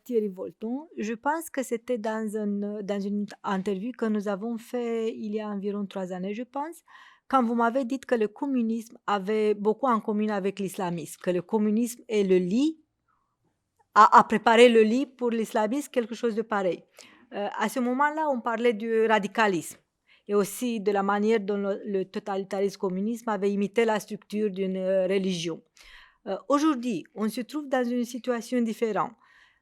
Thierry Volton. Je pense que c'était dans une interview que nous avons fait il y a environ 3 années, je pense, quand vous m'avez dit que le communisme avait beaucoup en commun avec l'islamisme, que le communisme est le lit a préparé le lit pour l'islamisme, quelque chose de pareil. À ce moment-là, on parlait du radicalisme et aussi de la manière dont le totalitarisme communisme avait imité la structure d'une religion. Aujourd'hui, on se trouve dans une situation différente,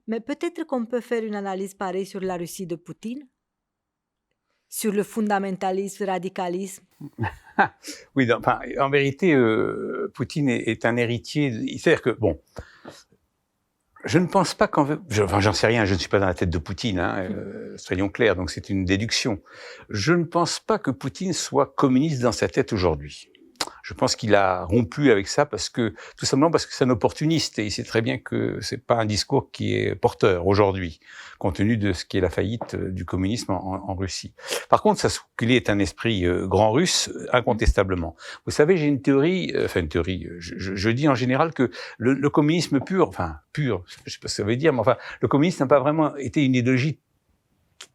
mais peut-être qu'on peut faire une analyse pareille sur la Russie de Poutine, sur le fondamentalisme, radicalisme. Oui, enfin, en vérité, Poutine est un héritier. C'est-à-dire que, bon, je ne pense pas enfin, j'en sais rien, je ne suis pas dans la tête de Poutine, hein, soyons clairs, donc c'est une déduction. Je ne pense pas que Poutine soit communiste dans sa tête aujourd'hui. Je pense qu'il a rompu avec ça tout simplement parce que c'est un opportuniste et il sait très bien que c'est pas un discours qui est porteur aujourd'hui, compte tenu de ce qui est la faillite du communisme en Russie. Par contre, ça qu'il est un esprit grand russe, incontestablement. Vous savez, j'ai une théorie, je dis en général que le communisme pur, je sais pas ce que ça veut dire, mais enfin, le communisme n'a pas vraiment été une idéologie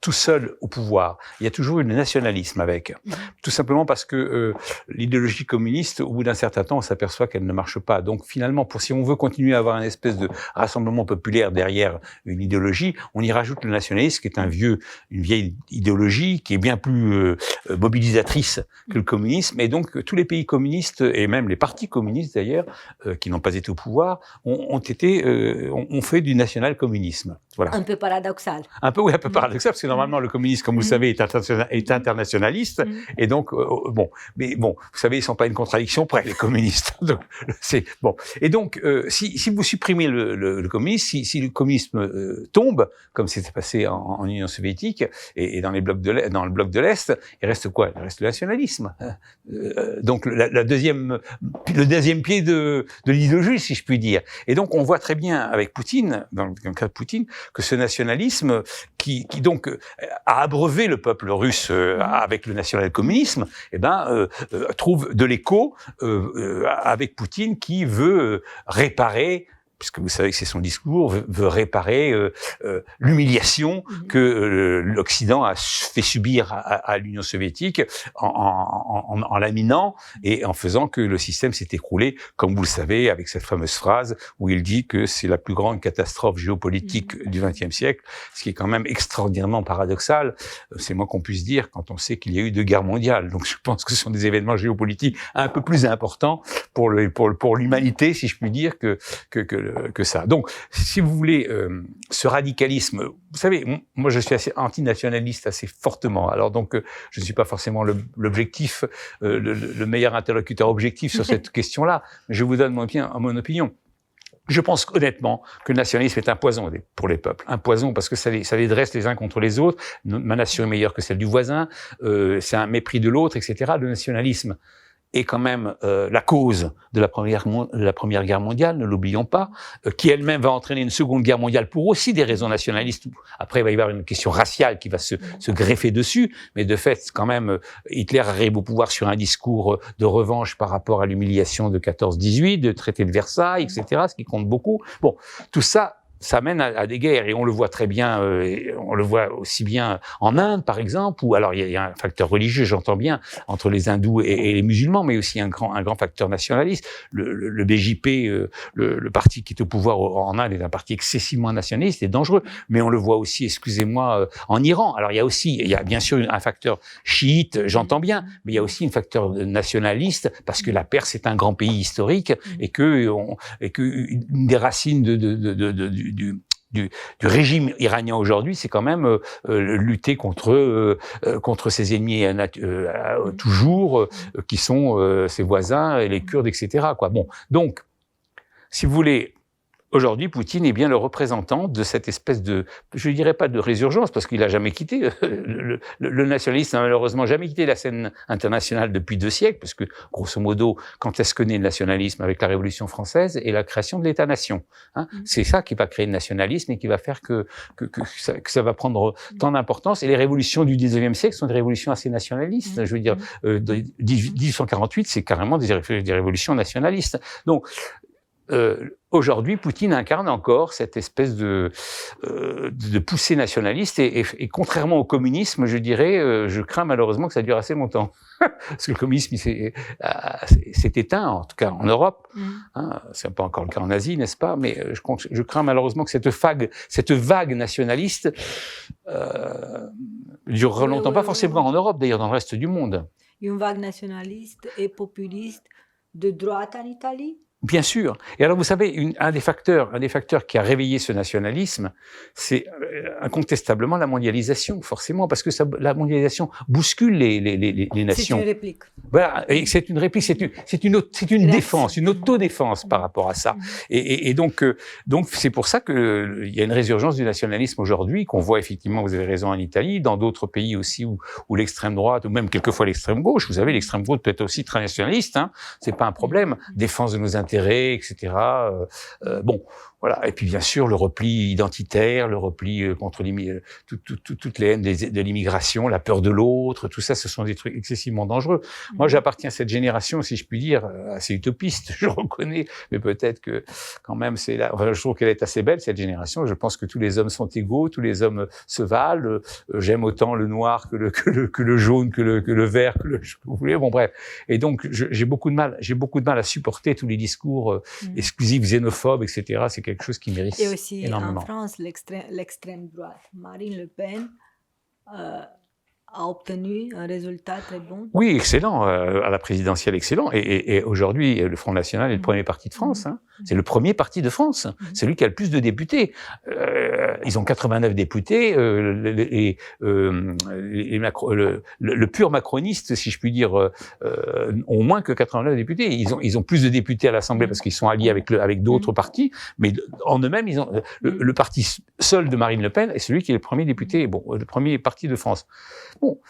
tout seul au pouvoir. Il y a toujours eu le nationalisme avec. Tout simplement parce que l'idéologie communiste, au bout d'un certain temps, on s'aperçoit qu'elle ne marche pas. Donc finalement, si on veut continuer à avoir une espèce de rassemblement populaire derrière une idéologie, on y rajoute le nationalisme, qui est une vieille idéologie, qui est bien plus mobilisatrice que le communisme. Et donc tous les pays communistes, et même les partis communistes d'ailleurs, qui n'ont pas été au pouvoir, ont fait du national-communisme. Voilà. Un peu paradoxal. Un peu paradoxal, parce que normalement, le communisme, comme vous savez, est internationaliste. Et donc, vous savez, ils sont pas une contradiction près, les communistes. Donc, c'est bon. Et donc, si vous supprimez le communisme, si le communisme tombe, comme c'était passé en Union soviétique et dans le bloc de l'Est, il reste quoi? Il reste le nationalisme. Donc, le deuxième pied de l'idéologie, si je puis dire. Et donc, on voit très bien avec Poutine, dans le cas de Poutine, que ce nationalisme qui donc a abreuvé le peuple russe avec le national-communisme, trouve de l'écho avec Poutine qui veut réparer, puisque vous savez que c'est son discours, veut réparer l'humiliation que l'Occident a fait subir à l'Union soviétique en laminant et en faisant que le système s'est écroulé, comme vous le savez, avec cette fameuse phrase où il dit que c'est la plus grande catastrophe géopolitique du XXe siècle, ce qui est quand même extraordinairement paradoxal. C'est moins qu'on puisse dire quand on sait qu'il y a eu 2 guerres mondiales. Donc je pense que ce sont des événements géopolitiques un peu plus importants pour l'humanité, si je puis dire, que ça. Donc, si vous voulez, ce radicalisme, vous savez, moi je suis assez antinationaliste assez fortement. Alors donc, je ne suis pas forcément l'objectif, le meilleur interlocuteur objectif sur cette question-là. Mais je vous donne mon opinion. Je pense honnêtement que le nationalisme est un poison pour les peuples. Un poison parce que ça les dresse les uns contre les autres. Ma nation est meilleure que celle du voisin. C'est un mépris de l'autre, etc. Le nationalisme est quand même la cause de la première guerre mondiale, ne l'oublions pas, qui elle-même va entraîner une seconde guerre mondiale pour aussi des raisons nationalistes. Après, il va y avoir une question raciale qui va se greffer dessus, mais de fait, quand même, Hitler arrive au pouvoir sur un discours de revanche par rapport à l'humiliation de 14-18, de traité de Versailles, etc., ce qui compte beaucoup. Bon, tout ça, ça mène à des guerres et on le voit très bien, on le voit aussi bien en Inde par exemple, où alors il y a un facteur religieux, j'entends bien, entre les hindous et les musulmans, mais aussi un grand facteur nationaliste. Le BJP, le parti qui est au pouvoir en Inde est un parti excessivement nationaliste et dangereux, mais on le voit aussi, excusez-moi, en Iran. Alors il y a bien sûr un facteur chiite, j'entends bien, mais il y a aussi un facteur nationaliste parce que la Perse est un grand pays historique et que une des racines du régime iranien aujourd'hui, c'est quand même lutter contre ses ennemis toujours, qui sont ses voisins, les Kurdes, etc. Quoi. Bon, donc, si vous voulez, aujourd'hui, Poutine est bien le représentant de cette espèce de, je dirais pas de résurgence, parce qu'il a jamais quitté, le nationalisme n'a malheureusement jamais quitté la scène internationale depuis 2 siècles, parce que, grosso modo, quand est-ce que naît le nationalisme? Avec la Révolution française et la création de l'État-nation. Hein. C'est ça qui va créer le nationalisme et qui va faire que ça va prendre tant d'importance. Et les révolutions du 19e siècle sont des révolutions assez nationalistes. Je veux dire, 1848, c'est carrément des révolutions nationalistes. Donc, aujourd'hui, Poutine incarne encore cette espèce de poussée nationaliste et contrairement au communisme, je dirais, je crains malheureusement que ça dure assez longtemps. Parce que le communisme s'est éteint, en tout cas en Europe. Hein, c'est pas encore le cas en Asie, n'est-ce pas? Mais je crains malheureusement que cette vague nationaliste durera longtemps, pas forcément en Europe, d'ailleurs, dans le reste du monde. Une vague nationaliste et populiste de droite en Italie? Bien sûr. Et alors, vous savez, un des facteurs qui a réveillé ce nationalisme, c'est incontestablement la mondialisation, forcément, parce que la mondialisation bouscule les nations. C'est une réplique. Voilà, et c'est une réplique, c'est une défense, une autodéfense par rapport à ça. Et donc c'est pour ça que il y a une résurgence du nationalisme aujourd'hui, qu'on voit effectivement, vous avez raison, en Italie, dans d'autres pays aussi où l'extrême droite, ou même quelquefois l'extrême gauche, vous savez, l'extrême gauche peut être aussi très nationaliste, hein, c'est pas un problème. Défense de nos intérêts, etc. Bon, voilà. Et puis bien sûr le repli identitaire, le repli contre toutes les haines de l'immigration, la peur de l'autre, tout ça, ce sont des trucs excessivement dangereux. Moi, j'appartiens à cette génération, si je puis dire, assez utopiste, je reconnais, mais peut-être que quand même c'est là. Enfin, je trouve qu'elle est assez belle cette génération. Je pense que tous les hommes sont égaux, tous les hommes se valent. J'aime autant le noir que le jaune, que le vert, que vous voulez. Bon, bref. Et donc j'ai beaucoup de mal à supporter tous les discours exclusifs, xénophobes, etc. C'est quelque chose qui mérite énormément. Et aussi en France, l'extrême droite, Marine Le Pen, a obtenu un résultat très bon. Oui, excellent, à la présidentielle, excellent. Et aujourd'hui, le Front National est le premier parti de France. Hein. C'est le premier parti de France. C'est lui qui a le plus de députés. Ils ont 89 députés. Le pur macroniste, si je puis dire, ont moins que 89 députés. Ils ont plus de députés à l'Assemblée parce qu'ils sont alliés avec d'autres partis. Mais en eux-mêmes, ils ont le parti seul de Marine Le Pen est celui qui est le premier député, bon, le premier parti de France. Bon,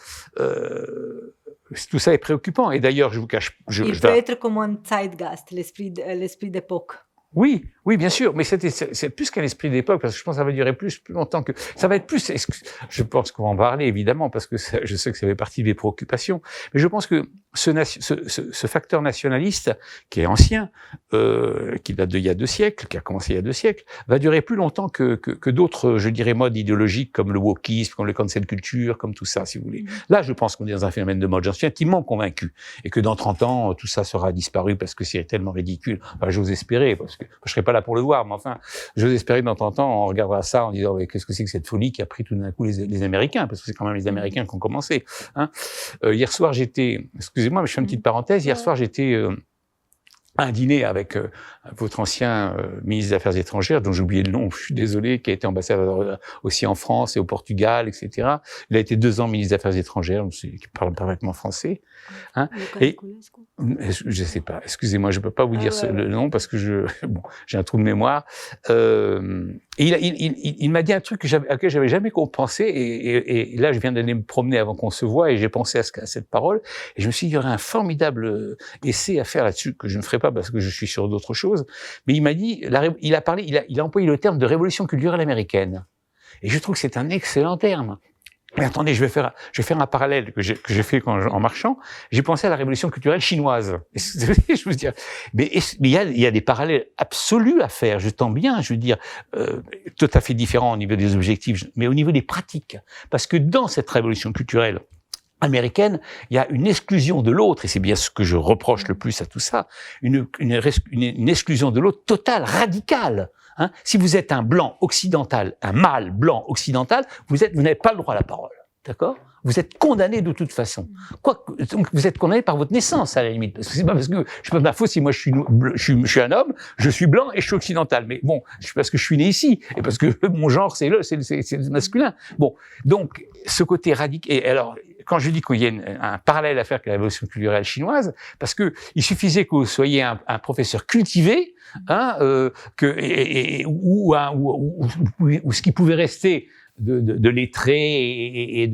tout ça est préoccupant. Et d'ailleurs, je vous cache... Il peut être comme un zeitgeist, l'esprit d'époque. Oui, bien sûr, mais c'est plus qu'un esprit d'époque, parce que je pense que ça va durer plus longtemps que... Ça va être plus... Je pense qu'on va en parler, évidemment, parce que je sais que ça fait partie des préoccupations, mais je pense que ce facteur nationaliste, qui est ancien, qui date d'il y a 2 siècles, qui a commencé il y a 2 siècles, va durer plus longtemps que d'autres, je dirais, modes idéologiques, comme le wokisme, comme le cancel culture, comme tout ça, si vous voulez. Là, je pense qu'on est dans un phénomène de mode, j'en suis intimement convaincu, et que dans 30 ans, tout ça sera disparu, parce que c'est tellement ridicule. Enfin, j'ose espérer, parce que je serai pas là pour le voir, mais enfin, j'ose espérer que dans 30 ans, on regardera ça en disant, qu'est-ce que c'est que cette folie qui a pris tout d'un coup les Américains, parce que c'est quand même les Américains qui ont commencé. Hein. Hier soir, excusez-moi, mais je fais une petite parenthèse, hier soir, j'étais à un dîner avec votre ancien ministre des Affaires étrangères, dont j'ai oublié le nom, je suis désolé, qui a été ambassadeur aussi en France et au Portugal, etc. Il a été 2 ans ministre des Affaires étrangères, donc qui parle parfaitement français. Hein. Et je sais pas, excusez-moi, je peux pas vous dire le nom parce que j'ai un trou de mémoire. Et il m'a dit un truc à laquelle j'avais jamais pensé, et là je viens d'aller me promener avant qu'on se voie, et j'ai pensé à cette parole, et je me suis dit, il y aurait un formidable essai à faire là-dessus, que je ne ferai pas parce que je suis sur d'autres choses, mais il m'a dit, il a employé le terme de révolution culturelle américaine. Et je trouve que c'est un excellent terme. Mais attendez, je vais faire un parallèle que j'ai fait en marchant. J'ai pensé à la révolution culturelle chinoise. Je veux dire, mais il y a des parallèles absolus à faire. Je tends bien, je veux dire, tout à fait différents au niveau des objectifs, mais au niveau des pratiques. Parce que dans cette révolution culturelle américaine, il y a une exclusion de l'autre, et c'est bien ce que je reproche le plus à tout ça, une exclusion de l'autre totale, radicale. Hein, si vous êtes un blanc occidental, un mâle blanc occidental, vous n'avez pas le droit à la parole, d'accord ? Vous êtes condamné de toute façon. Donc vous êtes condamné par votre naissance à la limite. Parce que c'est pas parce que je peux pas faute si moi je suis un homme, je suis blanc et je suis occidental. Mais bon, parce que je suis né ici et parce que mon genre c'est le masculin. Bon, donc ce côté radical. Et alors quand je dis qu'il y a un parallèle à faire avec la révolution culturelle chinoise, parce que il suffisait que vous soyez un professeur cultivé, hein, ou ce qui pouvait rester de lettrés et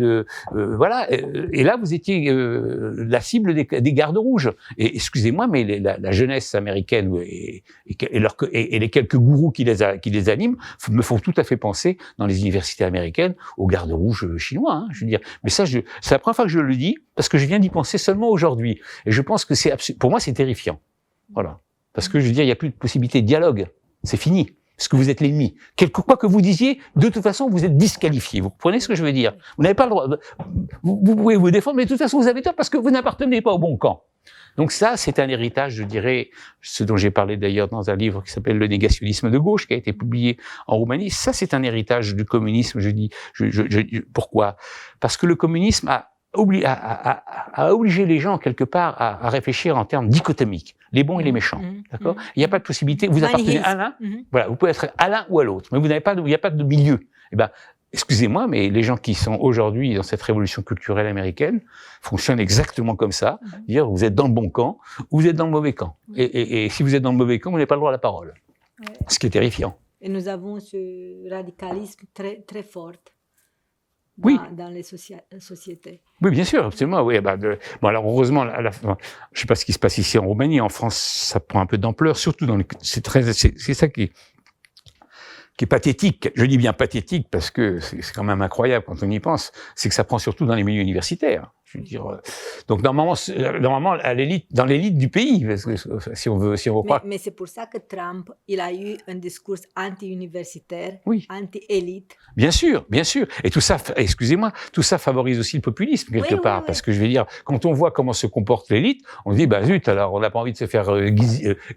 voilà. Et là, vous étiez la cible des gardes rouges. Et excusez-moi, mais la jeunesse américaine et les quelques gourous qui les animent me font tout à fait penser dans les universités américaines aux gardes rouges chinois. Hein, je veux dire. Mais ça, c'est la première fois que je le dis parce que je viens d'y penser seulement aujourd'hui. Et je pense que pour moi, c'est terrifiant. Voilà. Parce que je veux dire, il n'y a plus de possibilité de dialogue. c'est fini. Parce que vous êtes l'ennemi. Quoi que vous disiez, de toute façon, vous êtes disqualifié. Vous comprenez ce que je veux dire? Vous n'avez pas le droit. Vous pouvez vous défendre, mais de toute façon, vous avez tort parce que vous n'appartenez pas au bon camp. Donc ça, c'est un héritage, je dirais, ce dont j'ai parlé d'ailleurs dans un livre qui s'appelle Le négationnisme de gauche, qui a été publié en Roumanie. Ça, c'est un héritage du communisme. Je dis, pourquoi? Parce que le communisme a obligé les gens quelque part à réfléchir en termes dichotomiques, les bons et les méchants, d'accord? Il n'y a pas de possibilité. Vous appartenez à l'un, voilà, vous pouvez être à l'un ou à l'autre, mais vous n'avez pas, il n'y a pas de milieu. Eh ben, excusez-moi, mais les gens qui sont aujourd'hui dans cette révolution culturelle américaine fonctionnent exactement comme ça. Dire, vous êtes dans le bon camp ou vous êtes dans le mauvais camp. Et si vous êtes dans le mauvais camp, vous n'avez pas le droit à la parole. Ce qui est terrifiant. Et nous avons ce radicalisme très, très fort. Dans les sociétés. Oui, bien sûr, absolument. Oui, bon, alors heureusement, je ne sais pas ce qui se passe ici en Roumanie. En France, ça prend un peu d'ampleur, surtout c'est ça qui est pathétique. Je dis bien pathétique parce que c'est quand même incroyable quand on y pense. C'est que ça prend surtout dans les milieux universitaires. Je veux dire, donc normalement à l'élite, dans l'élite du pays, parce que si on veut croire. Mais c'est pour ça que Trump, il a eu un discours anti-universitaire, anti-élite. Bien sûr, bien sûr. Et tout ça, excusez-moi, tout ça favorise aussi le populisme quelque part, parce que je veux dire, quand on voit comment se comporte l'élite, on se dit bah zut, alors on n'a pas envie de se faire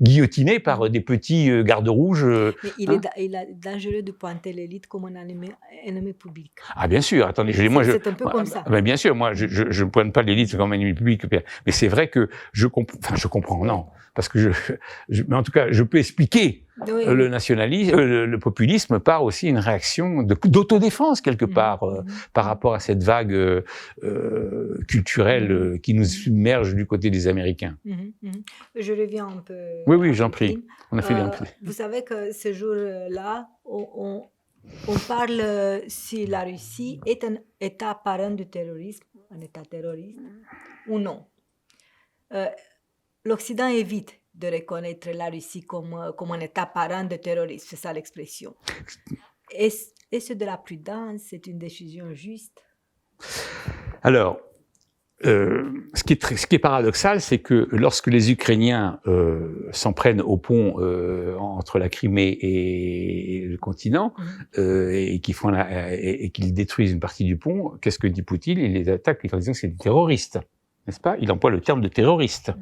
guillotiner par des petits gardes rouges. Mais il est dangereux de pointer l'élite comme un ennemi public. Ah bien sûr. Attendez, c'est un peu comme ça. Mais bien sûr, moi je ne pointe pas l'élite comme un ennemi public, mais c'est vrai que je comprends, non, parce que mais en tout cas, je peux expliquer le nationalisme, le populisme par aussi une réaction d'autodéfense quelque part par rapport à cette vague culturelle qui nous submerge du côté des Américains. Je reviens un peu. Oui, j'en prie. On a fait vous savez que ce jour-là, on parle si la Russie est un État parent du terrorisme, un État terroriste, ou non. L'Occident évite de reconnaître la Russie comme un État parent de terrorisme, c'est ça l'expression. Est-ce de la prudence? C'est une décision juste? Alors, ce qui est paradoxal, c'est que lorsque les Ukrainiens s'en prennent au pont entre la Crimée et le continent et qu'ils détruisent une partie du pont, qu'est-ce que dit Poutine? Il les attaque en disant que c'est des terroristes, n'est-ce pas? Il emploie le terme de terroriste.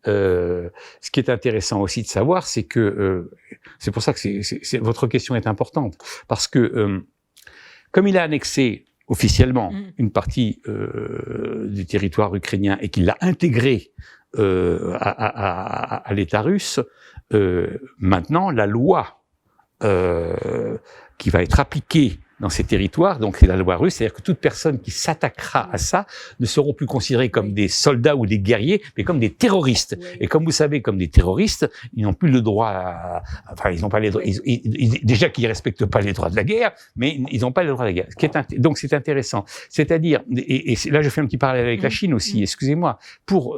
Ce qui est intéressant aussi de savoir, c'est que c'est pour ça que votre question est importante, parce que comme il a annexé officiellement une partie du territoire ukrainien et qu'il l'a intégré à l'État russe, maintenant la loi qui va être appliquée dans ces territoires, donc c'est la loi russe, c'est-à-dire que toute personne qui s'attaquera à ça ne seront plus considérés comme des soldats ou des guerriers, mais comme des terroristes. Et comme vous savez, comme des terroristes, ils n'ont plus le droit enfin, ils n'ont pas les droits, déjà qu'ils respectent pas les droits de la guerre, mais ils n'ont pas les droits de la guerre. Donc c'est intéressant. C'est-à-dire, et là je fais un petit parallèle avec la Chine aussi, excusez-moi, pour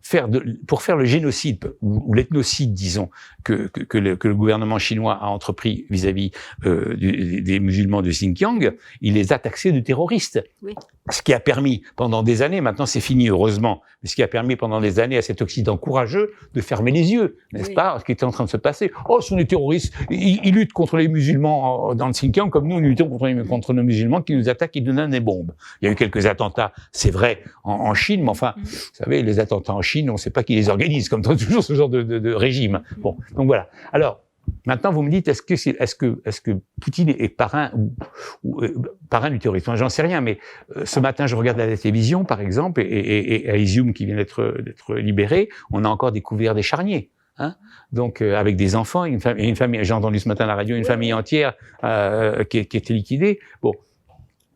faire le génocide ou l'ethnocide, disons, que le gouvernement chinois a entrepris vis-à-vis des musulmans de Xinjiang, il les a taxés de terroristes. Oui. Ce qui a permis pendant des années, maintenant c'est fini heureusement, mais ce qui a permis pendant des années à cet Occident courageux de fermer les yeux, n'est-ce pas, ce qui était en train de se passer. Oh, ce sont des terroristes, ils luttent contre les musulmans dans le Xinjiang comme nous luttons contre nos musulmans qui nous attaquent et nous donnent des bombes. Il y a eu quelques attentats, c'est vrai, en Chine, mais enfin, vous savez, les attentats en Chine, on ne sait pas qui les organise, comme toujours ce genre de régime. Bon, donc voilà. Alors, maintenant, vous me dites, est-ce que Poutine est parrain ou parrain du terrorisme? J'en sais rien, mais ce matin, je regarde la télévision, par exemple, et à Izium, qui vient d'être libéré, on a encore découvert des charniers. Hein, donc avec des enfants, une famille. J'ai entendu ce matin à la radio une famille entière qui était liquidée. Bon.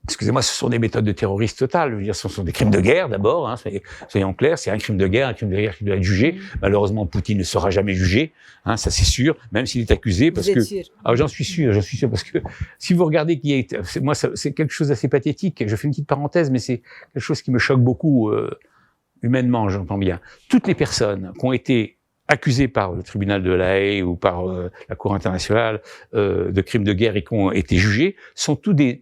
Excusez-moi, ce sont des méthodes de terrorisme totales. Je veux dire, ce sont des crimes de guerre d'abord. Hein, soyons clairs, c'est un crime de guerre qui doit être jugé. Malheureusement, Poutine ne sera jamais jugé, hein, ça c'est sûr, même s'il est accusé, parce que j'en suis sûr, parce que si vous regardez moi, c'est quelque chose d'assez pathétique. Je fais une petite parenthèse, mais c'est quelque chose qui me choque beaucoup humainement, j'entends bien. Toutes les personnes qui ont été accusés par le tribunal de La Haye ou par la Cour internationale de crimes de guerre et qui ont été jugés, sont tous des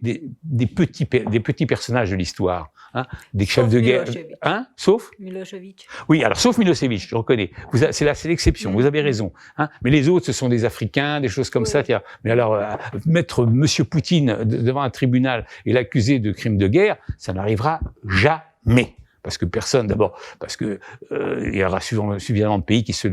petits personnages de l'histoire, hein, des chefs de guerre, hein, sauf Milosevic. Oui, alors sauf Milosevic, je reconnais. C'est l'exception. Vous avez raison. Hein, mais les autres, ce sont des Africains, des choses comme ça. Mais alors, mettre Monsieur Poutine devant un tribunal et l'accuser de crimes de guerre, ça n'arrivera jamais. Parce que personne, d'abord, parce que il y aura suffisamment de pays qui se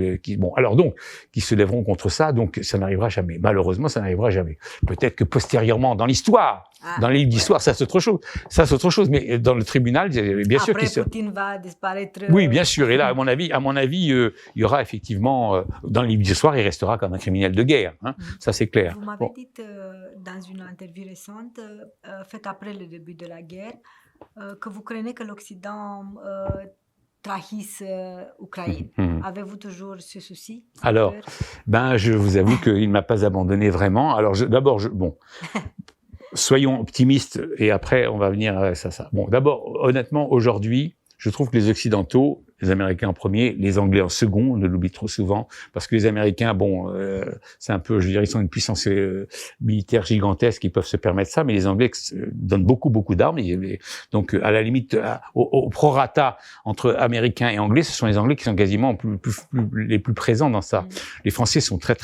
lèveront contre ça, donc ça n'arrivera jamais. Malheureusement, ça n'arrivera jamais. Peut-être que postérieurement, dans l'histoire, dans les livres d'histoire, ça c'est autre chose. Ça c'est autre chose. Mais dans le tribunal, bien sûr qu'il Poutine va disparaître. Oui, bien sûr. Et là, à mon avis, il y aura effectivement dans les livres d'histoire, il restera comme un criminel de guerre. Hein. Ça c'est clair. Vous m'avez dit dans une interview récente, faite après le début de la guerre, que vous craignez que l'Occident trahisse l'Ukraine. Avez-vous toujours ce souci? Alors, je vous avoue qu'il ne m'a pas abandonné vraiment. Alors, soyons optimistes et après, on va venir à ça. Bon, d'abord, honnêtement, aujourd'hui, je trouve que les Occidentaux, les Américains en premier, les Anglais en second, on ne l'oublie trop souvent, parce que les Américains, c'est un peu, je dirais, ils sont une puissance militaire gigantesque, ils peuvent se permettre ça, mais les Anglais donnent beaucoup d'armes. Donc, à la limite, au prorata entre Américains et Anglais, ce sont les Anglais qui sont quasiment les plus présents dans ça. Les Français sont très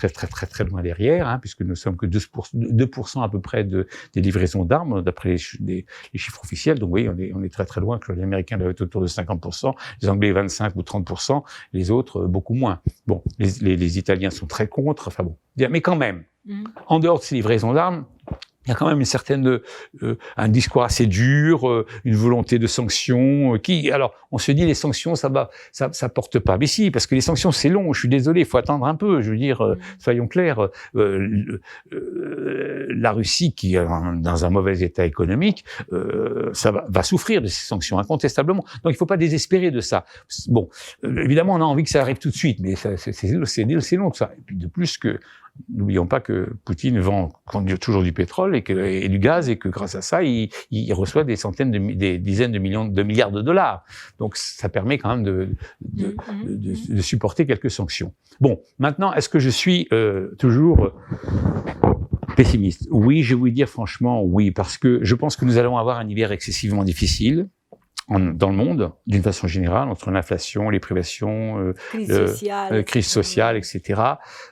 loin derrière, hein, puisque nous sommes que 2% à peu près des livraisons d'armes, d'après les chiffres officiels. Donc, oui, on est très loin, que les Américains doivent être autour de 50%, les Anglais 25 ou 30%, les autres beaucoup moins. Bon, les Italiens sont très contre, enfin bon. Mais quand même, en dehors de ces livraisons d'armes, il y a quand même une certaine un discours assez dur, une volonté de sanctions alors on se dit les sanctions ça porte pas. Mais si, parce que les sanctions c'est long, je suis désolé, il faut attendre un peu, je veux dire soyons clairs, la Russie qui est dans un mauvais état économique, ça va souffrir de ces sanctions incontestablement. Donc il faut pas désespérer de ça. Bon, évidemment on a envie que ça arrive tout de suite, mais c'est long ça. Et puis de plus que n'oublions pas que Poutine vend toujours du pétrole et du gaz et que grâce à ça, il reçoit des dizaines de milliards de dollars. Donc ça permet quand même de supporter quelques sanctions. Bon, maintenant, est-ce que je suis toujours pessimiste? Oui, je vais vous dire franchement oui, parce que je pense que nous allons avoir un hiver excessivement difficile. Dans le monde, d'une façon générale, entre l'inflation, les privations, crise sociale, etc.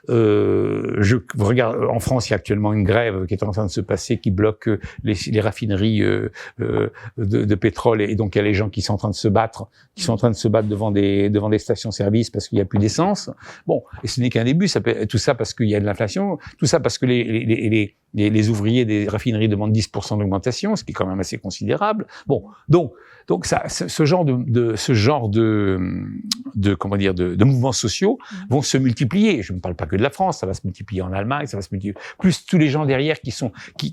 Je regarde, en France, il y a actuellement une grève qui est en train de se passer, qui bloque les raffineries de pétrole, et donc il y a les gens qui sont en train de se battre, devant des stations-service parce qu'il n'y a plus d'essence. Bon, et ce n'est qu'un début. Tout ça parce qu'il y a de l'inflation, tout ça parce que les ouvriers des raffineries demandent 10% d'augmentation, ce qui est quand même assez considérable. Bon, donc ça, ce genre de mouvements sociaux vont se multiplier. Je ne parle pas que de la France, ça va se multiplier en Allemagne, ça va se multiplier. Plus tous les gens derrière qui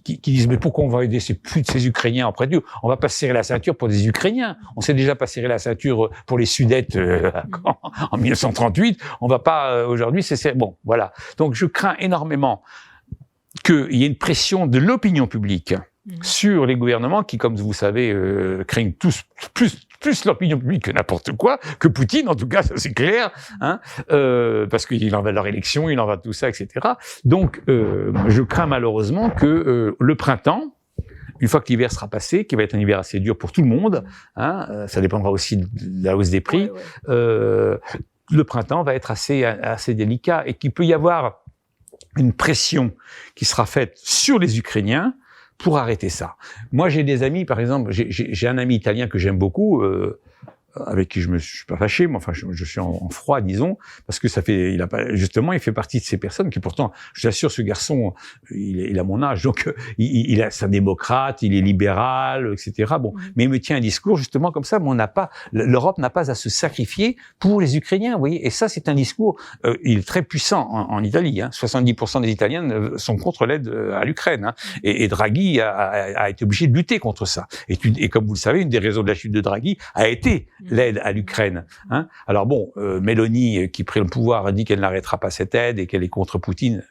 disent mais pourquoi on va aider ces Ukrainiens après Dieu? On va pas se serrer la ceinture pour des Ukrainiens. On s'est déjà pas serré la ceinture pour les Sudètes en 1938. On va pas aujourd'hui. Bon, voilà. Donc je crains énormément qu'il y ait une pression de l'opinion publique sur les gouvernements qui, comme vous savez, craignent tous plus l'opinion publique que n'importe quoi, que Poutine, en tout cas, ça c'est clair, hein, parce qu'il en va de leur élection, il en va de tout ça, etc. Donc, je crains malheureusement que le printemps, une fois que l'hiver sera passé, qui va être un hiver assez dur pour tout le monde, hein, ça dépendra aussi de la hausse des prix, le printemps va être assez délicat et qu'il peut y avoir une pression qui sera faite sur les Ukrainiens pour arrêter ça. Moi, j'ai des amis, par exemple, j'ai un ami italien que j'aime beaucoup, avec qui je suis pas fâché, mais enfin, je suis en froid, disons, parce que il fait partie de ces personnes qui pourtant, je t'assure, ce garçon, il a mon âge, donc, c'est un démocrate, il est libéral, etc. Bon. Mais il me tient un discours, justement, comme ça, mais l'Europe n'a pas à se sacrifier pour les Ukrainiens, vous voyez. Et ça, c'est un discours, il est très puissant en Italie, hein. 70% des Italiens sont contre l'aide à l'Ukraine, hein. Et Draghi a été obligé de lutter contre ça. Et comme vous le savez, une des raisons de la chute de Draghi a été l'aide à l'Ukraine. Hein. Alors bon, Mélanie, qui prit le pouvoir, a dit qu'elle n'arrêtera pas cette aide et qu'elle est contre Poutine.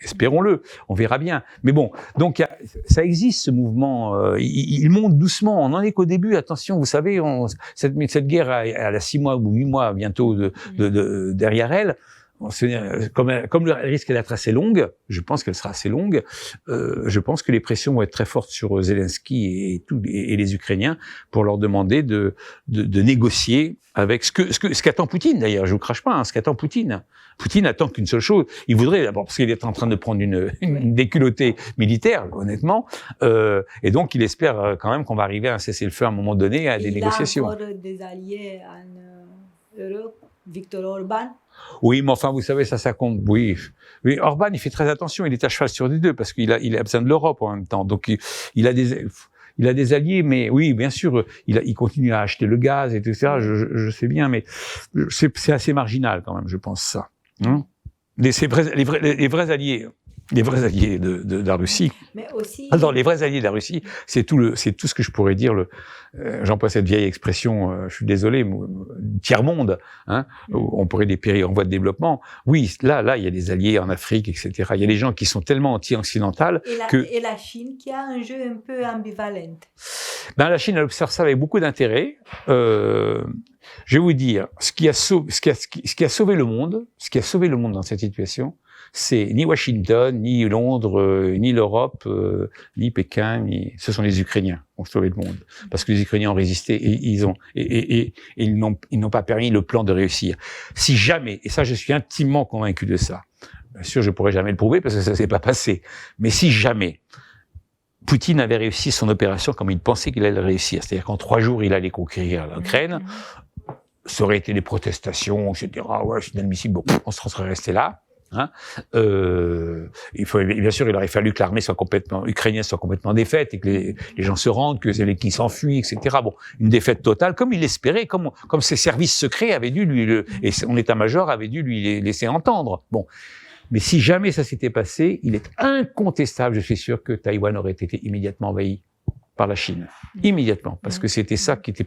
Espérons-le, on verra bien. Mais bon, donc ça existe ce mouvement. Il monte doucement. On n'en est qu'au début. Attention, vous savez, cette guerre, elle a 6 mois ou 8 mois bientôt derrière elle. comme le risque d'être assez longue, je pense qu'elle sera assez longue, je pense que les pressions vont être très fortes sur Zelensky et les Ukrainiens pour leur demander de négocier avec ce qu'attend Poutine d'ailleurs, je vous crache pas, ce qu'attend Poutine. Poutine attend qu'une seule chose, il voudrait d'abord, parce qu'il est en train de prendre une déculottée militaire, honnêtement, et donc il espère quand même qu'on va arriver à un cessez-le-feu à un moment donné, à des négociations. Il a encore des alliés en Europe, Viktor Orban. Oui, mais enfin, vous savez, ça compte. Oui, Orban, il fait très attention, il est à cheval sur les deux, parce qu'il a besoin de l'Europe en même temps. Donc, il a des alliés, mais oui, bien sûr, il continue à acheter le gaz, et tout ça. Je sais bien, mais c'est assez marginal quand même, je pense ça. Hein, les vrais alliés de la Russie. Mais aussi. Alors, les vrais alliés de la Russie, c'est tout ce que je pourrais dire. J'emploie cette vieille expression. Je suis désolé, tiers-monde. Hein, on pourrait des pays en voie de développement. Oui, là, il y a des alliés en Afrique, etc. Il y a des gens qui sont tellement anti-occidentales et la Chine qui a un jeu un peu ambivalent. Ben, la Chine, elle observe ça avec beaucoup d'intérêt. Je vais vous dire, ce qui a sauvé le monde dans cette situation, c'est ni Washington, ni Londres, ni l'Europe, ni Pékin, ce sont les Ukrainiens qui ont sauvé le monde. Parce que les Ukrainiens ont résisté et ils n'ont pas permis le plan de réussir. Si jamais, et ça je suis intimement convaincu de ça, bien sûr je pourrais jamais le prouver parce que ça s'est pas passé, mais si jamais Poutine avait réussi son opération comme il pensait qu'il allait réussir, c'est-à-dire qu'en 3 jours il allait conquérir l'Ukraine, ça aurait été des protestations, etc. Ouais, c'est inadmissible, bon, on serait resté là. Hein, bien sûr, il aurait fallu que l'armée ukrainienne soit complètement défaite et que les gens se rendent, que Zelensky s'enfuit, etc. Bon, une défaite totale, comme il l'espérait, comme ses services secrets avaient dû et son état-major avait dû lui laisser entendre. Bon. Mais si jamais ça s'était passé, il est incontestable, je suis sûr que Taïwan aurait été immédiatement envahi par la Chine. Immédiatement. Parce que c'était ça qui était,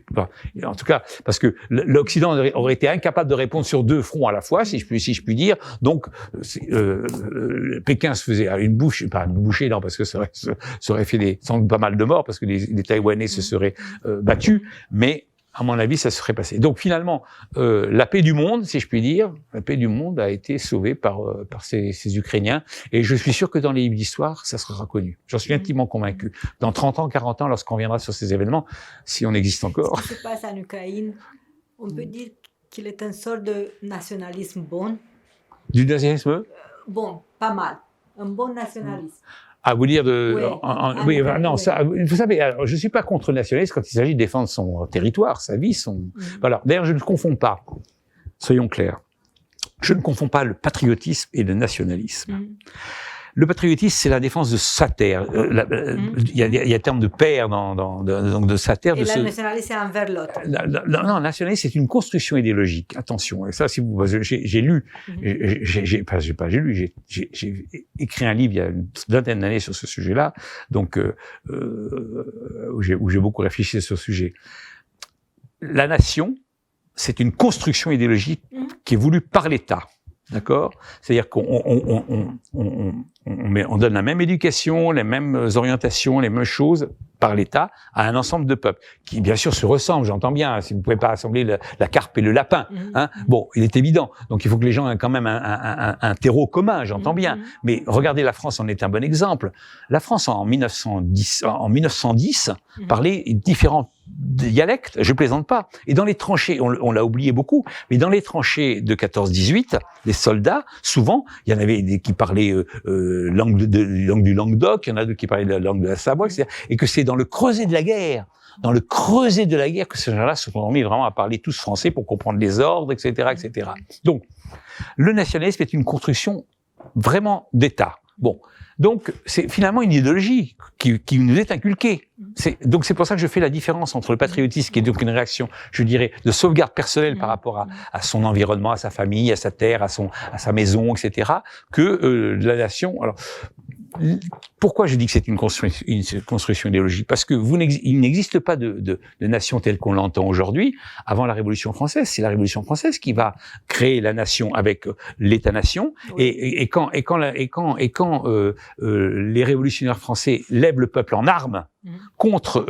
en tout cas, parce que l'Occident aurait été incapable de répondre sur 2 fronts à la fois, si je puis dire. Donc, Pékin se faisait une bouchée, non, parce que ça aurait fait sans doute pas mal de morts, parce que les Taïwanais se seraient battus, mais à mon avis, ça se serait passé. Donc finalement, la paix du monde, si je puis dire, la paix du monde a été sauvée par ces Ukrainiens. Et je suis sûr que dans les livres d'histoire, ça sera connu. J'en suis intimement convaincu. Dans 30 ans, 40 ans, lorsqu'on reviendra sur ces événements, si on existe encore. Ce qui se passe en Ukraine, on peut dire qu'il est une sorte de nationalisme bon. Du nationalisme Bon, pas mal. Un bon nationalisme. À vous dire oui, non, ça, vous savez, alors, je suis pas contre le nationalisme quand il s'agit de défendre son territoire, sa vie, voilà. D'ailleurs, je ne confonds pas. Soyons clairs. Je ne confonds pas le patriotisme et le nationalisme. Le patriotisme, c'est la défense de sa terre. Il y a un terme de père de sa terre. Et le nationalisme, c'est envers l'autre. Non, le nationalisme, c'est une construction idéologique. Attention. Et ça, j'ai lu, j'ai écrit un livre il y a une vingtaine d'années sur ce sujet-là, donc où j'ai beaucoup réfléchi sur ce sujet. La nation, c'est une construction idéologique qui est voulue par l'État. D'accord? C'est-à-dire qu'on donne la même éducation, les mêmes orientations, les mêmes choses par l'État à un ensemble de peuples qui, bien sûr, se ressemblent. J'entends bien. Si vous pouvez pas assembler la carpe et le lapin, hein. Bon, il est évident. Donc, il faut que les gens aient quand même un terreau commun. J'entends bien. Mais regardez, la France en est un bon exemple. La France en 1910 parlait différents dialectes. Je plaisante pas. Et dans les tranchées, on l'a oublié beaucoup, mais dans les tranchées de 14-18, les soldats, souvent, il y en avait des qui parlaient langue du Languedoc, il y en a d'autres qui parlaient de la langue de la Savoie, etc. Et que c'est dans le creuset de la guerre, que ces gens-là se sont mis vraiment à parler tous français pour comprendre les ordres, etc., etc. Donc, le nationalisme est une construction vraiment d'État. Bon. Donc, c'est finalement une idéologie qui nous est inculquée. Donc, c'est pour ça que je fais la différence entre le patriotisme, qui est donc une réaction, je dirais, de sauvegarde personnelle par rapport à son environnement, à sa famille, à sa terre, à sa maison, etc., que la nation. Alors, pourquoi je dis que c'est une construction idéologique? Parce que il n'existe pas de nation telle qu'on l'entend aujourd'hui avant la Révolution française. C'est la Révolution française qui va créer la nation avec l'État-nation. Oui. Et quand les révolutionnaires français lèvent le peuple en armes contre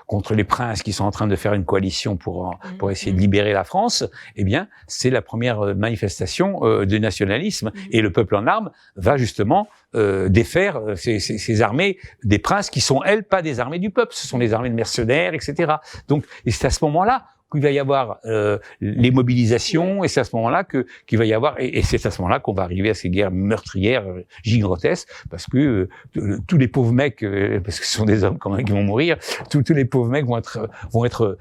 contre les princes qui sont en train de faire une coalition pour essayer de libérer la France, eh bien, c'est la première manifestation de nationalisme. Et le peuple en armes va justement défaire ces armées des princes qui sont, elles, pas des armées du peuple, ce sont des armées de mercenaires, etc. Donc, et c'est à ce moment-là qu'il va y avoir les mobilisations, et c'est à ce moment-là qu'il va y avoir, et c'est à ce moment-là qu'on va arriver à ces guerres meurtrières gigantesques, parce que tous les pauvres mecs, parce que ce sont des hommes quand même qui vont mourir, tous les pauvres mecs vont être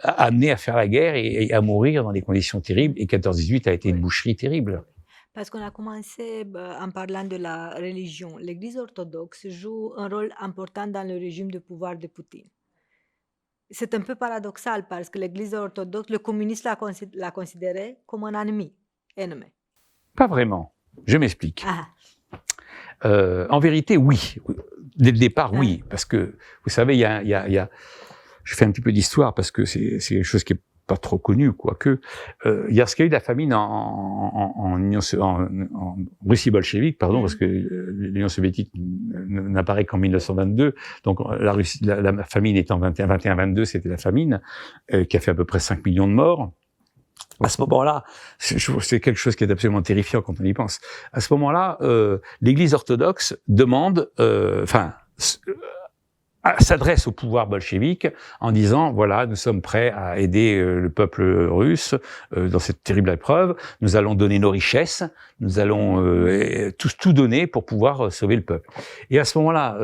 amenés à faire la guerre et à mourir dans des conditions terribles, et 14-18 a été une boucherie terrible. Parce qu'on a commencé en parlant de la religion. L'Église orthodoxe joue un rôle important dans le régime de pouvoir de Poutine. C'est un peu paradoxal parce que l'Église orthodoxe, le communiste l'a considéré comme un ennemi. Pas vraiment. Je m'explique. Ah. En vérité, oui. Dès le départ, oui. Parce que, vous savez, je fais un petit peu d'histoire parce que c'est quelque chose qui est pas trop connu, quoique. Il y a ce qu'il y a eu de la famine en Russie bolchevique, pardon, parce que l'Union soviétique n'apparaît qu'en 1922. Donc la famine étant 21-22, c'était la famine qui a fait à peu près 5 millions de morts. À ce moment-là, c'est quelque chose qui est absolument terrifiant quand on y pense. À ce moment-là, l'Église orthodoxe demande, s'adresse au pouvoir bolchevique en disant, voilà, nous sommes prêts à aider le peuple russe dans cette terrible épreuve, nous allons donner nos richesses, nous allons tout donner pour pouvoir sauver le peuple. Et à ce moment-là,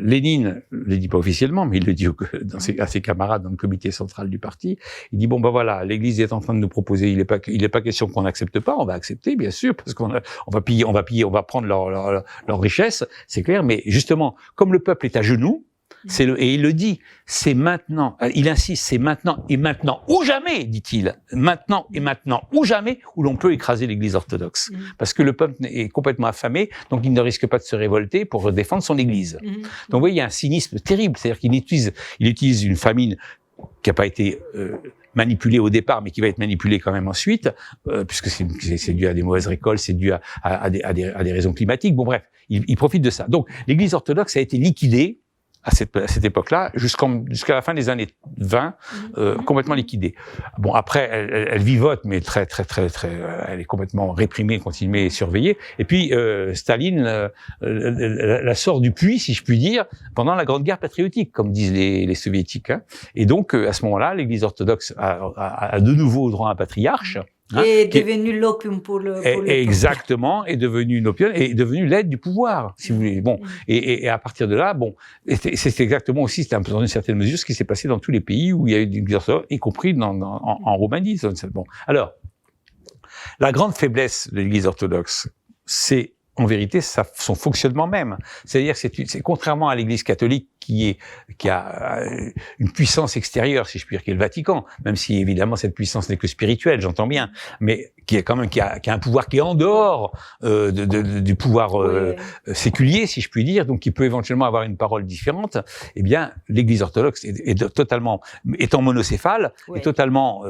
Lénine, ne le dit pas officiellement, mais il le dit à ses camarades dans le comité central du parti, il dit, bon ben voilà, l'Église est en train de nous proposer, il n'est pas question qu'on n'accepte pas, on va accepter, bien sûr, parce qu'on va prendre leur richesse, c'est clair, mais justement, comme le peuple est à genoux, et il le dit, c'est maintenant, il insiste, c'est maintenant ou jamais, dit-il, maintenant ou jamais où l'on peut écraser l'Église orthodoxe. Parce que le peuple est complètement affamé, donc il ne risque pas de se révolter pour défendre son Église. Donc vous voyez, il y a un cynisme terrible, c'est-à-dire qu'il utilise une famine qui n'a pas été manipulée au départ, mais qui va être manipulée quand même ensuite, puisque c'est dû à des mauvaises récoltes, c'est dû à des raisons climatiques. Bon bref, il profite de ça. Donc l'Église orthodoxe a été liquidée à cette époque-là, jusqu'à la fin des années 20, complètement liquidée. Bon, après, elle vivote, mais très, elle est complètement réprimée, continuée et surveillée. Et puis, Staline la sort du puits, si je puis dire, pendant la Grande Guerre patriotique, comme disent les soviétiques. Hein. Et donc, à ce moment-là, l'Église orthodoxe a de nouveau droit à un patriarche. Et est devenu l'opium pour le exactement, est devenu une opium, est devenu l'aide du pouvoir, si vous voulez. Bon, et à partir de là, bon, c'est exactement aussi, c'était dans une certaine mesure ce qui s'est passé dans tous les pays où il y a eu des orthodoxes, y compris en Roumanie. Bon, alors, la grande faiblesse de l'Église orthodoxe, c'est en vérité son fonctionnement même. C'est-à-dire que c'est contrairement à l'Église catholique qui a une puissance extérieure, si je puis dire, qui est le Vatican, même si évidemment cette puissance n'est que spirituelle, j'entends bien, mais qui a un pouvoir qui est en dehors du pouvoir séculier, si je puis dire, donc qui peut éventuellement avoir une parole différente. Eh bien, l'Église orthodoxe étant monocéphale, est totalement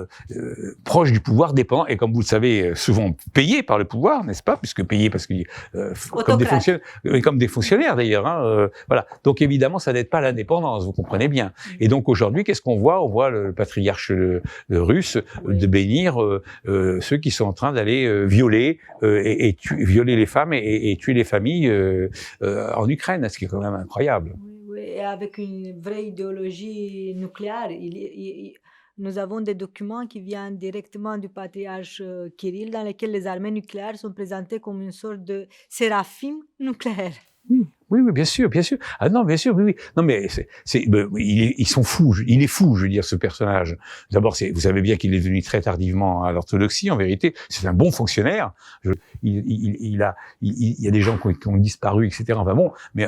proche du pouvoir, dépendant, et comme vous le savez, souvent payé par le pouvoir, n'est-ce pas, puisque payé parce que comme des fonctionnaires d'ailleurs. Hein, voilà. Donc évidemment, ça n'aide pas l'indépendance, vous comprenez bien. Et donc aujourd'hui, qu'est-ce qu'on voit ? On voit le patriarche russe de bénir ceux qui sont en train d'aller violer violer les femmes et tuer les familles en Ukraine, ce qui est quand même incroyable. Oui, et avec une vraie idéologie nucléaire. Nous avons des documents qui viennent directement du patriarche Kirill, dans lesquels les armées nucléaires sont présentées comme une sorte de séraphim nucléaire. Oui, bien sûr. Ah non, bien sûr, oui. Non, mais ils sont fous. Il est fou, je veux dire, ce personnage. D'abord, vous savez bien qu'il est venu très tardivement à l'orthodoxie. En vérité, c'est un bon fonctionnaire. Il y a des gens qui ont disparu, etc. Enfin bon, mais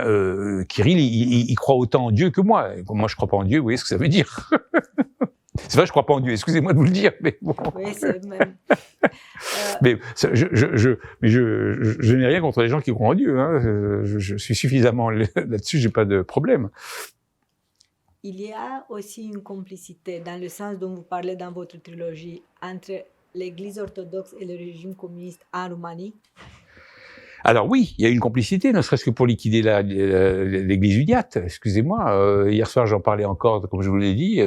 Kirill, il croit autant en Dieu que moi. Moi, je crois pas en Dieu. Vous voyez ce que ça veut dire? C'est vrai, je crois pas en Dieu. Excusez-moi de vous le dire, mais bon. Oui, c'est même. Mais je n'ai rien contre les gens qui croient en Dieu. Hein. Je suis suffisamment là-dessus, j'ai pas de problème. Il y a aussi une complicité, dans le sens dont vous parlez dans votre trilogie, entre l'Église orthodoxe et le régime communiste en Roumanie. Alors oui, il y a une complicité, ne serait-ce que pour liquider l'Église uniate. Excusez-moi, hier soir j'en parlais encore, comme je vous l'ai dit.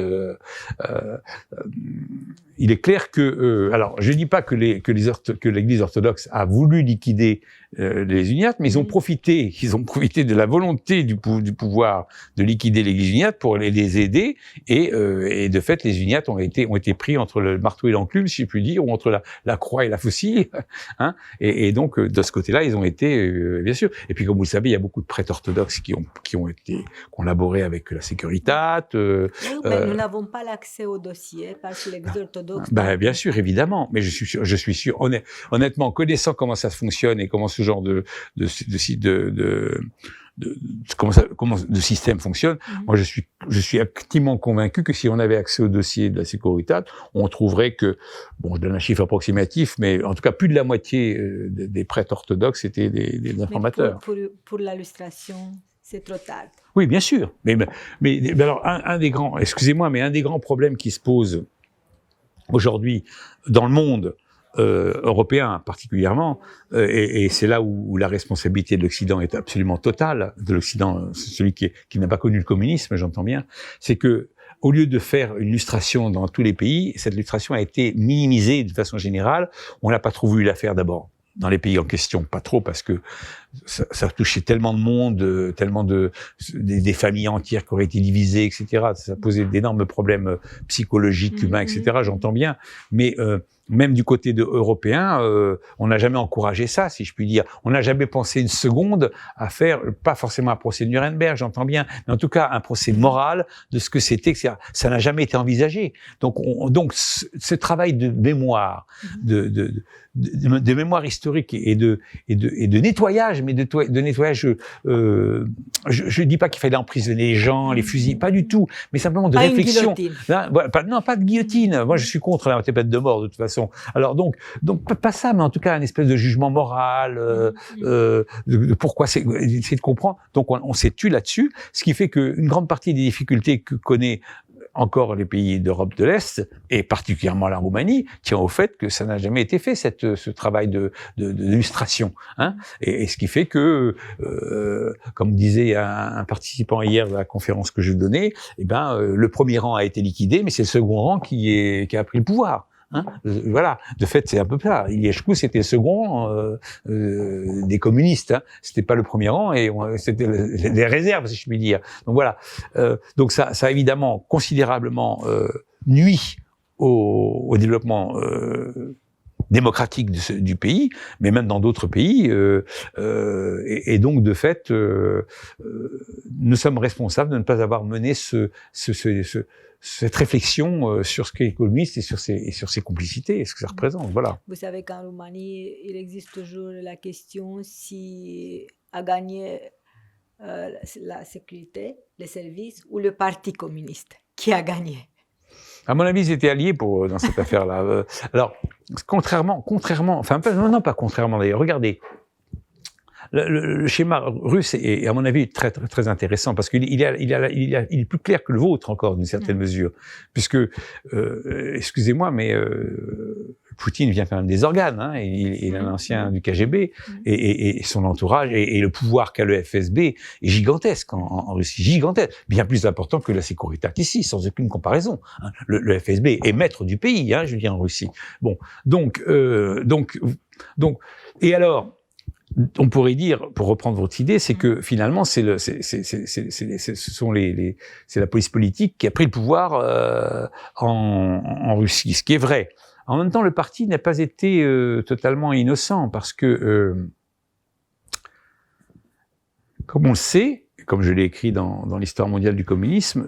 Il est clair que, alors je ne dis pas que l'Église orthodoxe a voulu liquider les uniates, mais ils ont profité de la volonté du pouvoir de liquider l'Église uniate pour les aider, et de fait les uniates ont été pris entre le marteau et l'enclume, si je puis dire, ou entre la croix et la faucille, hein, et donc de ce côté-là ils ont été bien sûr. Et puis comme vous le savez, il y a beaucoup de prêtres orthodoxes qui ont collaboré avec la Securitate. Mais nous n'avons pas l'accès au dossier parce que l'Église orthodoxe. Bien sûr, évidemment, mais je suis sûr, honnêtement, connaissant comment ça fonctionne et comment ce genre de système fonctionne, moi je suis intimement convaincu que si on avait accès au dossier de la Securitate, on trouverait que, bon, je donne un chiffre approximatif, mais en tout cas plus de la moitié des prêtres orthodoxes étaient des informateurs. Pour l'illustration, c'est trop tard. Oui, bien sûr, mais alors un des grands problèmes qui se posent aujourd'hui dans le monde européen particulièrement, et c'est là où la responsabilité de l'Occident est absolument totale, de l'Occident, celui qui n'a pas connu le communisme, j'entends bien, c'est que au lieu de faire une lustration dans tous les pays, cette lustration a été minimisée de façon générale. On n'a pas trop voulu la faire d'abord dans les pays en question, pas trop, parce que ça touchait tellement de monde, des familles entières qui auraient été divisées, etc. Ça posait d'énormes problèmes psychologiques, humains, etc. J'entends bien, mais même du côté européen, on n'a jamais encouragé ça, si je puis dire. On n'a jamais pensé une seconde à faire, pas forcément un procès de Nuremberg, j'entends bien, mais en tout cas un procès moral de ce que c'était, etc. Ça n'a jamais été envisagé. Donc ce travail de mémoire, de mémoire historique et de nettoyage, mais de nettoyage, je dis pas qu'il fallait emprisonner les gens, les fusiller, pas du tout, mais simplement de réflexion. Non, pas de guillotine. Moi, je suis contre la peine de mort, de toute façon. Alors donc pas ça, mais en tout cas un espèce de jugement moral, de pourquoi c'est de comprendre. Donc on s'est tué là-dessus, ce qui fait qu'une grande partie des difficultés que connaît encore les pays d'Europe de l'Est, et particulièrement la Roumanie, tient au fait que ça n'a jamais été fait, ce travail de lustration. Hein, et ce qui fait que, comme disait un participant hier à la conférence que je donnais, le premier rang a été liquidé, mais c'est le second rang qui a pris le pouvoir. Hein, voilà, de fait, c'est un peu ça. Iliescu, c'était le second rang des communistes. Hein. C'était pas le premier rang, et c'était les réserves, si je puis dire. Donc voilà. Donc ça a évidemment considérablement nui au développement démocratique du pays, mais même dans d'autres pays. Et donc, de fait, nous sommes responsables de ne pas avoir mené cette réflexion sur ce qu'est le communisme et sur ses complicités et ce que ça représente. Voilà. Vous savez qu'en Roumanie, il existe toujours la question si a gagné la sécurité, les services, ou le Parti communiste qui a gagné. À mon avis, ils étaient alliés dans cette affaire-là. Alors, contrairement, enfin, non, pas contrairement d'ailleurs, regardez. Le schéma russe est, à mon avis, très, très, très intéressant parce qu'il est plus clair que le vôtre encore, d'une certaine mesure. Puisque, excusez-moi, mais Poutine vient quand même des organes, hein, il est un ancien du KGB, et son entourage, et le pouvoir qu'a le FSB est gigantesque en Russie, gigantesque, bien plus important que la Securitate ici, sans aucune comparaison. Hein. Le FSB est maître du pays, hein, je veux dire, en Russie. Bon, donc, et alors, on pourrait dire, pour reprendre votre idée, c'est que finalement, c'est la police politique qui a pris le pouvoir en Russie, ce qui est vrai. En même temps, le parti n'a pas été totalement innocent parce que, comme on le sait, comme je l'ai écrit dans l'histoire mondiale du communisme,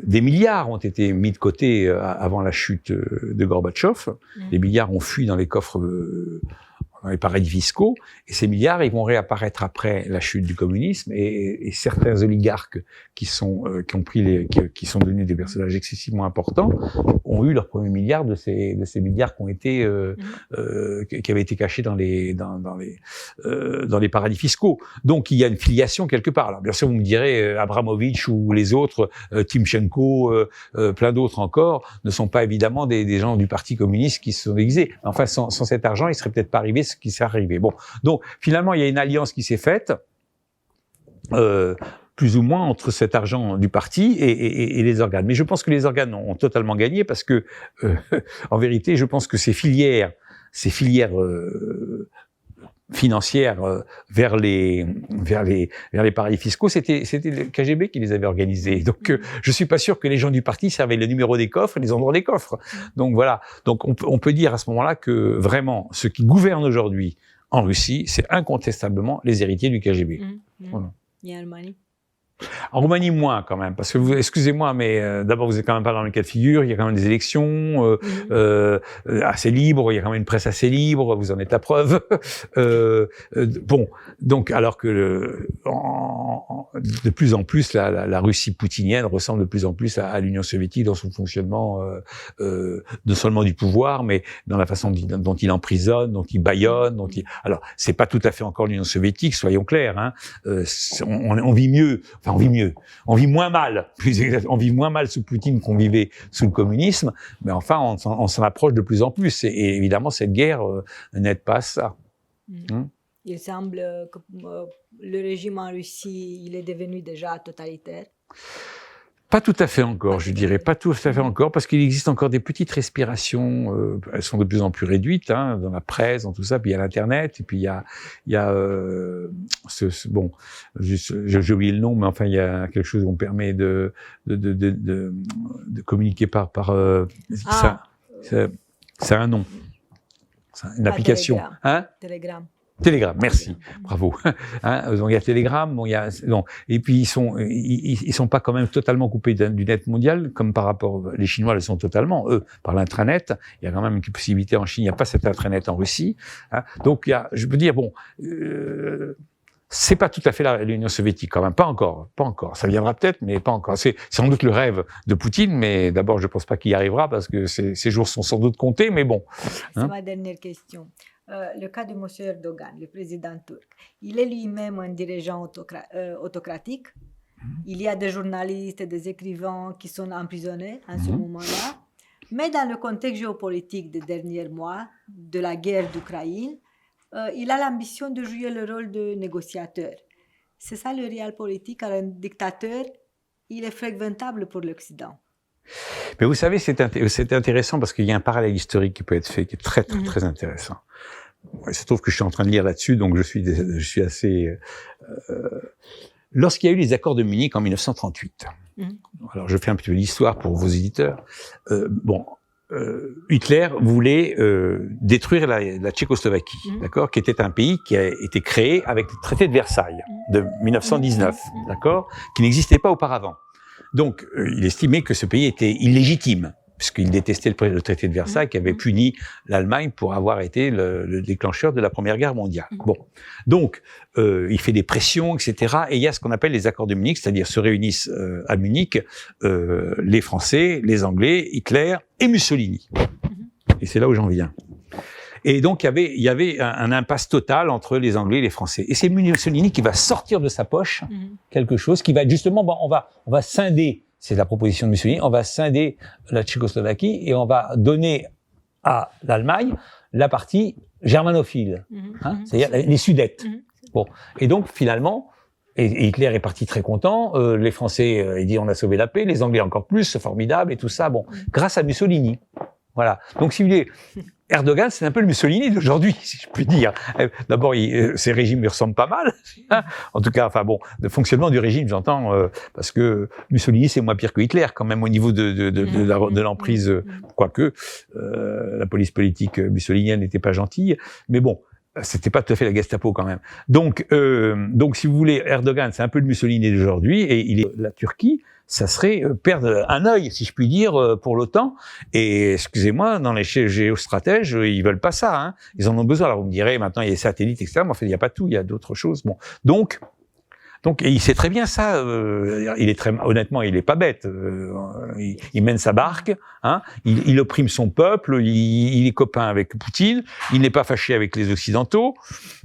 des milliards ont été mis de côté avant la chute de Gorbatchev. Des milliards ont fui dans les coffres dans les paradis fiscaux, et ces milliards, ils vont réapparaître après la chute du communisme, et certains oligarques qui sont devenus des personnages excessivement importants ont eu leurs premiers milliards de ces milliards qui avaient été cachés dans les paradis fiscaux. Donc il y a une filiation quelque part. Alors bien sûr, vous me direz, Abramovich ou les autres, Timchenko, plein d'autres encore, ne sont pas évidemment des gens du Parti communiste qui se sont déguisés. Enfin, sans cet argent, il serait peut-être pas arrivé ce qui s'est arrivé. Bon, donc finalement, il y a une alliance qui s'est faite, plus ou moins entre cet argent du parti et les organes. Mais je pense que les organes ont totalement gagné parce que, en vérité, je pense que ces filières financières vers les paradis fiscaux, c'était le KGB qui les avait organisées. Donc je suis pas sûr que les gens du parti servaient le numéro des coffres et les endroits des coffres. Donc voilà. Donc on peut dire à ce moment-là que vraiment ce qui gouverne aujourd'hui en Russie, c'est incontestablement les héritiers du KGB. Voilà. Et en Roumanie? En Roumanie, moins quand même, parce que vous, excusez-moi, mais d'abord vous êtes quand même pas dans le cas de figure. Il y a quand même des élections assez libres. Il y a quand même une presse assez libre. Vous en êtes la preuve. Bon, donc alors que de plus en plus la Russie poutinienne ressemble de plus en plus à l'Union soviétique dans son fonctionnement, non seulement du pouvoir, mais dans la façon dont il emprisonne, dont il bâillonne, Alors, c'est pas tout à fait encore l'Union soviétique, soyons clairs. Hein. On vit mieux. Enfin, on vit moins mal, on vit moins mal sous Poutine qu'on vivait sous le communisme, mais enfin, on s'en approche de plus en plus. Et évidemment, cette guerre n'aide pas à ça. Il semble que le régime en Russie, il est devenu déjà totalitaire. Pas tout à fait encore, je dirais, pas tout à fait encore, parce qu'il existe encore des petites respirations, elles sont de plus en plus réduites, hein, dans la presse, dans tout ça, puis il y a l'Internet, et puis il y a bon, j'ai oublié le nom, mais enfin, il y a quelque chose où on permet de communiquer par ça a un nom. Une application. Telegram. Hein? Telegram, merci, bravo. Hein, donc il y a Telegram, bon, et puis ils sont pas quand même totalement coupés du net mondial, comme par rapport, les Chinois le sont totalement, eux, par l'intranet. Il y a quand même une possibilité en Chine, il n'y a pas cet intranet en Russie. Hein, donc je peux dire, bon, c'est pas tout à fait l'Union soviétique quand même, pas encore. Ça viendra peut-être, mais pas encore. C'est sans doute le rêve de Poutine, mais d'abord je pense pas qu'il y arrivera parce que ses jours sont sans doute comptés, mais bon. C'est ma dernière question. Le cas de M. Erdogan, le président turc, il est lui-même un dirigeant autocratique. Il y a des journalistes et des écrivains qui sont emprisonnés en ce moment-là. Mais dans le contexte géopolitique des derniers mois, de la guerre d'Ukraine, il a l'ambition de jouer le rôle de négociateur. C'est ça le réel politique, car un dictateur, il est fréquentable pour l'Occident. Mais vous savez, c'est intéressant parce qu'il y a un parallèle historique qui peut être fait, qui est très, très, très intéressant. Il se trouve que je suis en train de lire là-dessus, donc je suis assez... Lorsqu'il y a eu les accords de Munich en 1938, alors je fais un petit peu d'histoire pour vos éditeurs, Hitler voulait détruire la Tchécoslovaquie, d'accord, qui était un pays qui a été créé avec le traité de Versailles de 1919, d'accord, qui n'existait pas auparavant. Donc, il estimait que ce pays était illégitime, puisqu'il détestait le traité de Versailles qui avait puni l'Allemagne pour avoir été le déclencheur de la Première Guerre mondiale. Bon, donc, il fait des pressions, etc. Et il y a ce qu'on appelle les accords de Munich, c'est-à-dire se réunissent à Munich les Français, les Anglais, Hitler et Mussolini. Et c'est là où j'en viens. Et donc, il y avait un impasse total entre les Anglais et les Français. Et c'est Mussolini qui va sortir de sa poche quelque chose qui va être justement, on va scinder, c'est la proposition de Mussolini, on va scinder la Tchécoslovaquie et on va donner à l'Allemagne la partie germanophile, c'est-à-dire les Sudètes. Bon. Et donc, finalement, et Hitler est parti très content, les Français, il dit on a sauvé la paix, les Anglais encore plus, c'est formidable et tout ça, bon, grâce à Mussolini. Voilà. Donc, si vous voulez, Erdogan, c'est un peu le Mussolini d'aujourd'hui, si je puis dire. D'abord, ces régimes lui ressemblent pas mal. En tout cas, enfin bon, le fonctionnement du régime, j'entends, parce que Mussolini, c'est moins pire que Hitler, quand même, au niveau de l'emprise, quoique la police politique mussolinienne n'était pas gentille. Mais bon, c'était pas tout à fait la Gestapo, quand même. Donc, si vous voulez, Erdogan, c'est un peu le Mussolini d'aujourd'hui, et la Turquie, ça serait perdre un œil, si je puis dire, pour l'OTAN. Et excusez-moi, dans les géostratèges, ils veulent pas ça. Hein. Ils en ont besoin. Alors vous me direz, maintenant il y a les satellites, etc. Mais en fait, il n'y a pas tout, il y a d'autres choses. Bon, donc, et il sait très bien ça. Honnêtement, il est pas bête. Il mène sa barque. Hein, il opprime son peuple. Il est copain avec Poutine. Il n'est pas fâché avec les Occidentaux.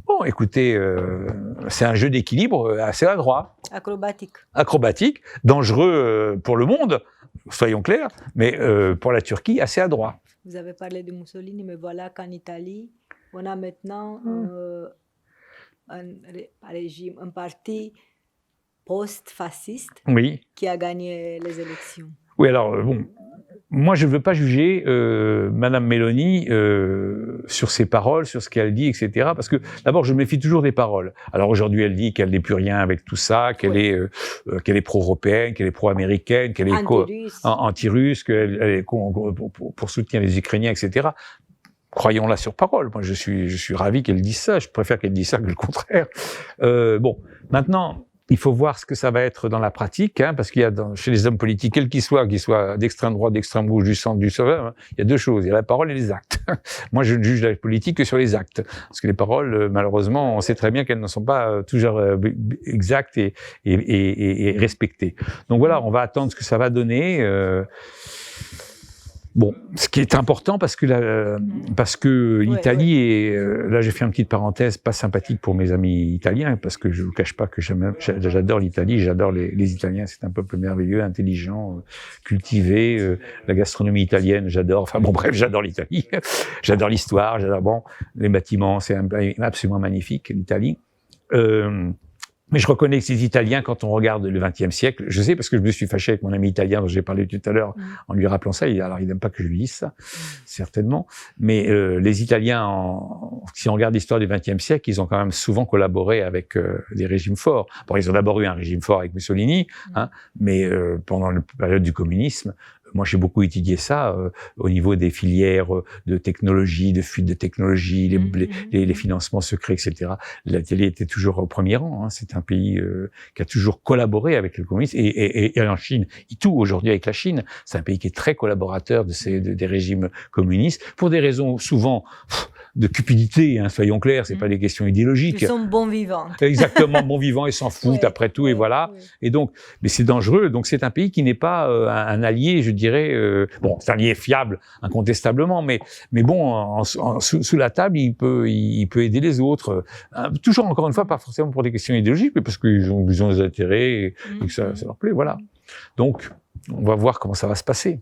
Bon, écoutez, c'est un jeu d'équilibre assez adroit. Acrobatique, dangereux pour le monde, soyons clairs, mais pour la Turquie, assez adroit. Vous avez parlé de Mussolini, mais voilà qu'en Italie, on a maintenant un parti post-fasciste Oui. qui a gagné les élections. Oui, alors, bon, moi, je ne veux pas juger Madame Meloni sur ses paroles, sur ce qu'elle dit, etc. Parce que, d'abord, je me méfie toujours des paroles. Alors, aujourd'hui, elle dit qu'elle n'est plus rien avec tout ça, qu'elle est pro-européenne, qu'elle est pro-américaine, qu'elle est anti-russe, qu'elle est pour soutenir les Ukrainiens, etc. Croyons-la sur parole. Moi, je suis ravi qu'elle dise ça. Je préfère qu'elle dise ça que le contraire. Bon, maintenant, il faut voir ce que ça va être dans la pratique, hein, parce qu'il y a chez les hommes politiques, quels qu'ils soient d'extrême droite, d'extrême gauche, du centre, du sauveur, hein, il y a deux choses, il y a la parole et les actes. Moi, je ne juge la politique que sur les actes, parce que les paroles, malheureusement, on sait très bien qu'elles ne sont pas toujours exactes et respectées. Donc voilà, on va attendre ce que ça va donner. Bon, ce qui est important parce que l'Italie est, là j'ai fait une petite parenthèse, pas sympathique pour mes amis italiens, parce que je ne vous cache pas que j'adore l'Italie, j'adore les Italiens, c'est un peuple merveilleux, intelligent, cultivé, la gastronomie italienne, j'adore, enfin bon bref, j'adore l'Italie, j'adore l'histoire, j'adore les bâtiments, c'est absolument magnifique l'Italie. Mais je reconnais que ces Italiens, quand on regarde le XXe siècle, je sais parce que je me suis fâché avec mon ami italien dont j'ai parlé tout à l'heure en lui rappelant ça. Alors, il n'aime pas que je lui dise ça, certainement. Mais les Italiens, si on regarde l'histoire du XXe siècle, ils ont quand même souvent collaboré avec des régimes forts. Bon, ils ont d'abord eu un régime fort avec Mussolini, hein, mais pendant la période du communisme, moi, j'ai beaucoup étudié ça au niveau des filières de technologie, de fuite de technologie, les financements secrets, etc. L'Italie était toujours au premier rang. Hein. C'est un pays qui a toujours collaboré avec le communisme et en Chine. Tout aujourd'hui avec la Chine, c'est un pays qui est très collaborateur des régimes communistes pour des raisons souvent de cupidité, hein, soyons clairs, c'est pas des questions idéologiques. Ils sont bons vivants. Exactement, bons vivants, ils s'en foutent après tout, et voilà. Et donc, mais c'est dangereux. Donc, c'est un pays qui n'est pas un allié, je dirais. Bon, c'est un allié fiable, incontestablement, mais bon, sous la table, il peut aider les autres. Toujours, encore une fois, pas forcément pour des questions idéologiques, mais parce qu'ils ont des intérêts et que ça leur plaît, voilà. Donc, on va voir comment ça va se passer.